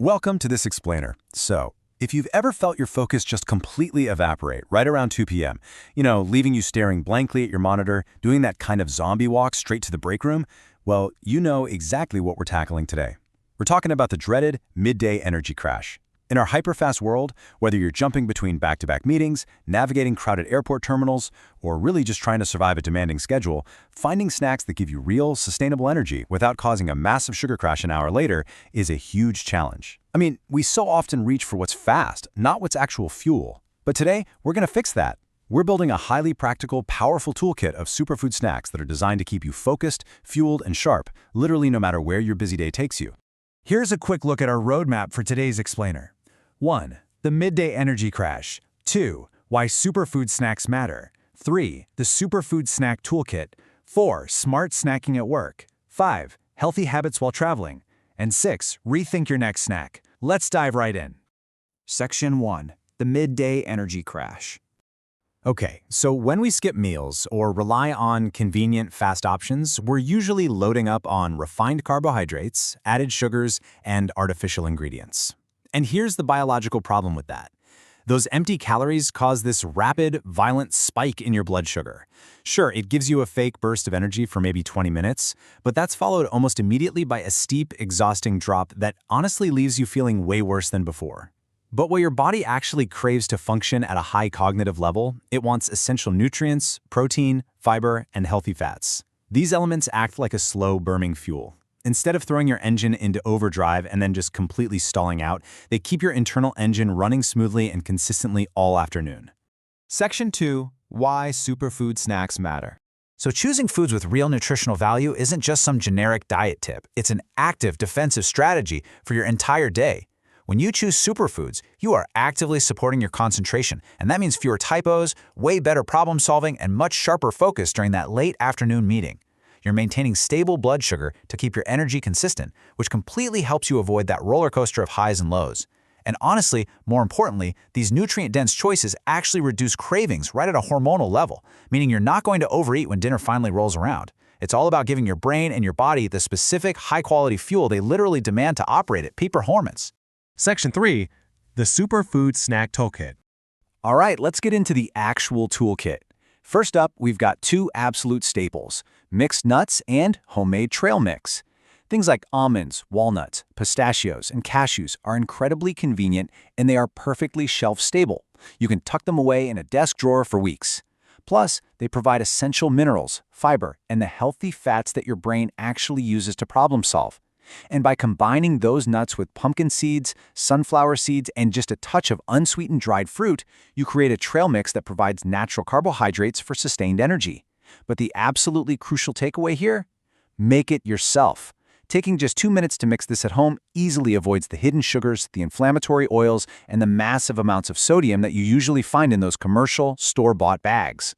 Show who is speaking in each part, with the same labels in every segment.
Speaker 1: Welcome to this explainer. So, if you've ever felt your focus just completely evaporate right around 2 p.m., leaving you staring blankly at your monitor, doing that kind of zombie walk straight to the break room, well, you know exactly what we're tackling today. We're talking about the dreaded midday energy crash. In our hyperfast world, whether you're jumping between back-to-back meetings, navigating crowded airport terminals, or really just trying to survive a demanding schedule, finding snacks that give you real, sustainable energy without causing a massive sugar crash an hour later is a huge challenge. I mean, we so often reach for what's fast, not what's actual fuel. But today, we're going to fix that. We're building a highly practical, powerful toolkit of superfood snacks that are designed to keep you focused, fueled, and sharp, literally no matter where your busy day takes you.
Speaker 2: Here's a quick look at our roadmap for today's explainer. 1. The midday energy crash. 2. Why superfood snacks matter. 3. The superfood snack toolkit. 4. Smart snacking at work. 5. Healthy habits while traveling. And 6. Rethink your next snack. Let's dive right in.
Speaker 3: Section 1. The midday energy crash.
Speaker 1: Okay, so when we skip meals or rely on convenient, fast options, we're usually loading up on refined carbohydrates, added sugars, and artificial ingredients. And here's the biological problem with that. Those empty calories cause this rapid, violent spike in your blood sugar. Sure, it gives you a fake burst of energy for maybe 20 minutes, but that's followed almost immediately by a steep, exhausting drop that honestly leaves you feeling way worse than before. But what your body actually craves to function at a high cognitive level, it wants essential nutrients, protein, fiber, and healthy fats. These elements act like a slow burning fuel. Instead of throwing your engine into overdrive and then just completely stalling out, they keep your internal engine running smoothly and consistently all afternoon.
Speaker 3: Section 2. Why superfood snacks matter. So choosing foods with real nutritional value isn't just some generic diet tip. It's an active defensive strategy for your entire day. When you choose superfoods, you are actively supporting your concentration, and that means fewer typos, way better problem solving, and much sharper focus during that late afternoon meeting. You're maintaining stable blood sugar to keep your energy consistent, which completely helps you avoid that roller coaster of highs and lows. And honestly, more importantly, these nutrient-dense choices actually reduce cravings right at a hormonal level, meaning you're not going to overeat when dinner finally rolls around. It's all about giving your brain and your body the specific, high-quality fuel they literally demand to operate at peak performance.
Speaker 4: Section 3. The Superfood Snack Toolkit.
Speaker 1: All right, let's get into the actual toolkit. First up, we've got two absolute staples, mixed nuts and homemade trail mix. Things like almonds, walnuts, pistachios, and cashews are incredibly convenient, and they are perfectly shelf-stable. You can tuck them away in a desk drawer for weeks. Plus, they provide essential minerals, fiber, and the healthy fats that your brain actually uses to problem solve. And by combining those nuts with pumpkin seeds, sunflower seeds, and just a touch of unsweetened dried fruit, you create a trail mix that provides natural carbohydrates for sustained energy. But the absolutely crucial takeaway here? Make it yourself. Taking just 2 minutes to mix this at home easily avoids the hidden sugars, the inflammatory oils, and the massive amounts of sodium that you usually find in those commercial, store-bought bags.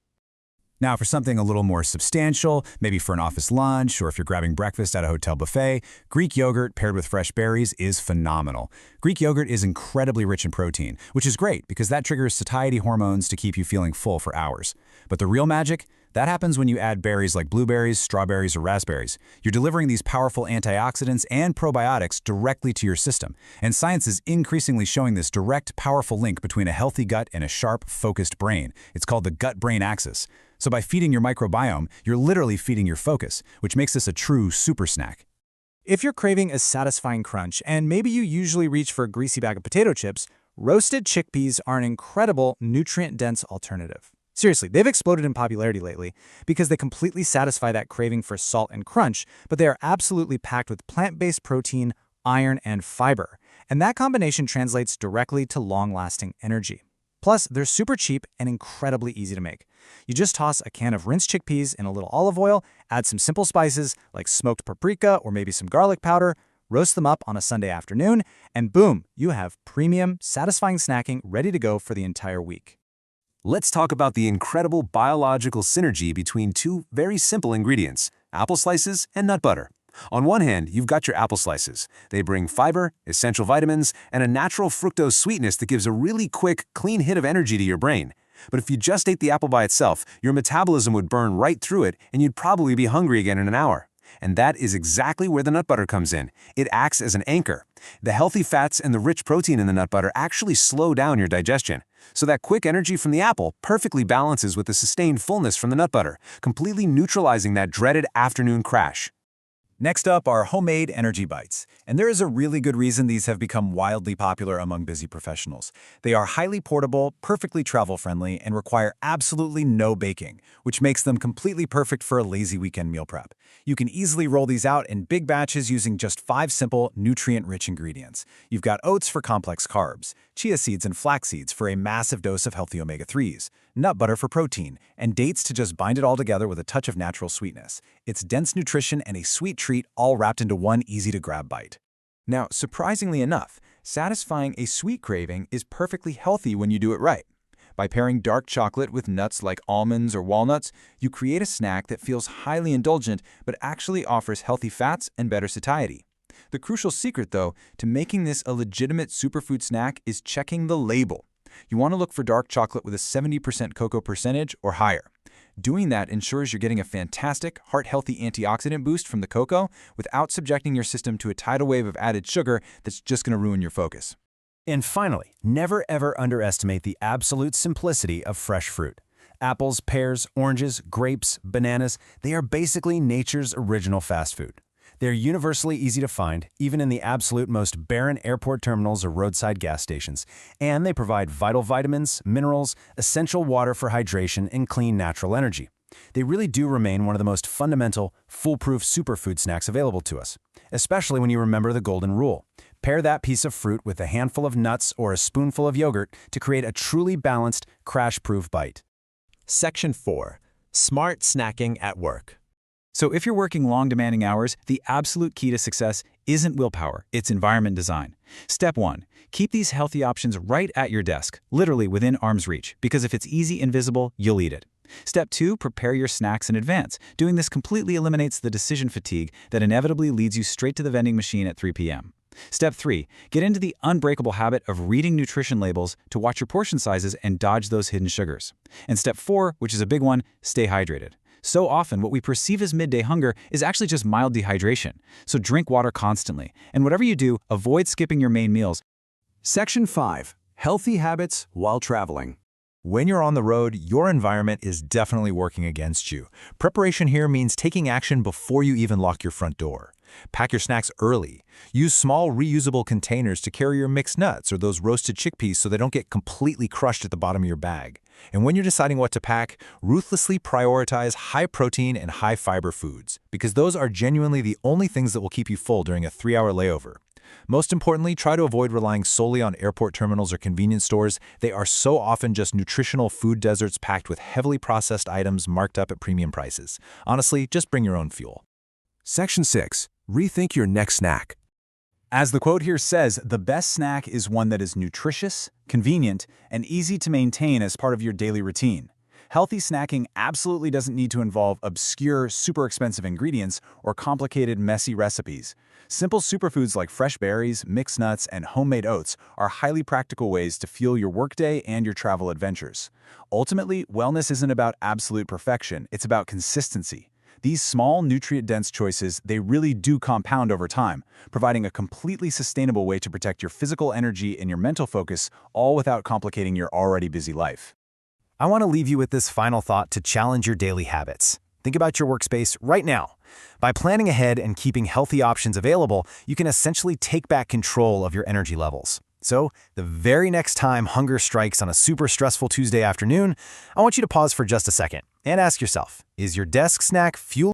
Speaker 2: Now for something a little more substantial, maybe for an office lunch or if you're grabbing breakfast at a hotel buffet, Greek yogurt paired with fresh berries is phenomenal. Greek yogurt is incredibly rich in protein, which is great because that triggers satiety hormones to keep you feeling full for hours. But the real magic? That happens when you add berries like blueberries, strawberries, or raspberries. You're delivering these powerful antioxidants and probiotics directly to your system. And science is increasingly showing this direct, powerful link between a healthy gut and a sharp, focused brain. It's called the gut-brain axis. So by feeding your microbiome, you're literally feeding your focus, which makes this a true super snack.
Speaker 5: If you're craving a satisfying crunch, and maybe you usually reach for a greasy bag of potato chips, roasted chickpeas are an incredible, nutrient-dense alternative. Seriously, they've exploded in popularity lately because they completely satisfy that craving for salt and crunch, but they are absolutely packed with plant-based protein, iron, and fiber. And that combination translates directly to long-lasting energy. Plus, they're super cheap and incredibly easy to make. You just toss a can of rinsed chickpeas in a little olive oil, add some simple spices like smoked paprika or maybe some garlic powder, roast them up on a Sunday afternoon, and boom, you have premium, satisfying snacking ready to go for the entire week.
Speaker 1: Let's talk about the incredible biological synergy between two very simple ingredients, apple slices and nut butter. On one hand, you've got your apple slices. They bring fiber, essential vitamins, and a natural fructose sweetness that gives a really quick, clean hit of energy to your brain. But if you just ate the apple by itself, your metabolism would burn right through it and you'd probably be hungry again in an hour.
Speaker 2: And that is exactly where the nut butter comes in. It acts as an anchor. The healthy fats and the rich protein in the nut butter actually slow down your digestion. So that quick energy from the apple perfectly balances with the sustained fullness from the nut butter, completely neutralizing that dreaded afternoon crash.
Speaker 1: Next up are homemade energy bites, and there is a really good reason these have become wildly popular among busy professionals. They are highly portable, perfectly travel-friendly, and require absolutely no baking, which makes them completely perfect for a lazy weekend meal prep. You can easily roll these out in big batches using just 5 simple, nutrient-rich ingredients. You've got oats for complex carbs, chia seeds and flax seeds for a massive dose of healthy omega-3s, nut butter for protein, and dates to just bind it all together with a touch of natural sweetness. It's dense nutrition and a sweet treat all wrapped into one easy-to-grab bite.
Speaker 3: Now, surprisingly enough, satisfying a sweet craving is perfectly healthy when you do it right. By pairing dark chocolate with nuts like almonds or walnuts, you create a snack that feels highly indulgent but actually offers healthy fats and better satiety. The crucial secret, though, to making this a legitimate superfood snack is checking the label. You want to look for dark chocolate with a 70% cocoa percentage or higher. Doing that ensures you're getting a fantastic, heart-healthy antioxidant boost from the cocoa without subjecting your system to a tidal wave of added sugar that's just going to ruin your focus.
Speaker 1: And finally, never ever underestimate the absolute simplicity of fresh fruit. Apples, pears, oranges, grapes, bananas, they are basically nature's original fast food. They're universally easy to find, even in the absolute most barren airport terminals or roadside gas stations, and they provide vital vitamins, minerals, essential water for hydration, and clean natural energy. They really do remain one of the most fundamental, foolproof superfood snacks available to us, especially when you remember the golden rule. Pair that piece of fruit with a handful of nuts or a spoonful of yogurt to create a truly balanced, crash-proof bite.
Speaker 5: Section 4. Smart snacking at work.
Speaker 3: So if you're working long, demanding hours, the absolute key to success isn't willpower, it's environment design. Step 1. Keep these healthy options right at your desk, literally within arm's reach, because if it's easy and visible, you'll eat it. Step 2. Prepare your snacks in advance. Doing this completely eliminates the decision fatigue that inevitably leads you straight to the vending machine at 3 p.m. Step 3. Get into the unbreakable habit of reading nutrition labels to watch your portion sizes and dodge those hidden sugars. And Step 4, which is a big one, stay hydrated. So often, what we perceive as midday hunger is actually just mild dehydration. So drink water constantly. And whatever you do, avoid skipping your main meals.
Speaker 1: Section 5. Healthy habits while traveling. When you're on the road, your environment is definitely working against you. Preparation here means taking action before you even lock your front door. Pack your snacks early. Use small reusable containers to carry your mixed nuts or those roasted chickpeas so they don't get completely crushed at the bottom of your bag. And when you're deciding what to pack, ruthlessly prioritize high-protein and high-fiber foods, because those are genuinely the only things that will keep you full during a 3-hour layover. Most importantly, try to avoid relying solely on airport terminals or convenience stores. They are so often just nutritional food deserts packed with heavily processed items marked up at premium prices. Honestly, just bring your own fuel. Section 6. Rethink your next snack. As the quote here says, the best snack is one that is nutritious, convenient, and easy to maintain as part of your daily routine. Healthy snacking absolutely doesn't need to involve obscure, super expensive ingredients or complicated, messy recipes. Simple superfoods like fresh berries, mixed nuts, and homemade oats are highly practical ways to fuel your workday and your travel adventures. Ultimately, wellness isn't about absolute perfection, it's about consistency. These small, nutrient-dense choices, they really do compound over time, providing a completely sustainable way to protect your physical energy and your mental focus, all without complicating your already busy life. I want to leave you with this final thought to challenge your daily habits. Think about your workspace right now. By planning ahead and keeping healthy options available, you can essentially take back control of your energy levels. So, the very next time hunger strikes on a super stressful Tuesday afternoon, I want you to pause for just a second and ask yourself, is your desk snack fueling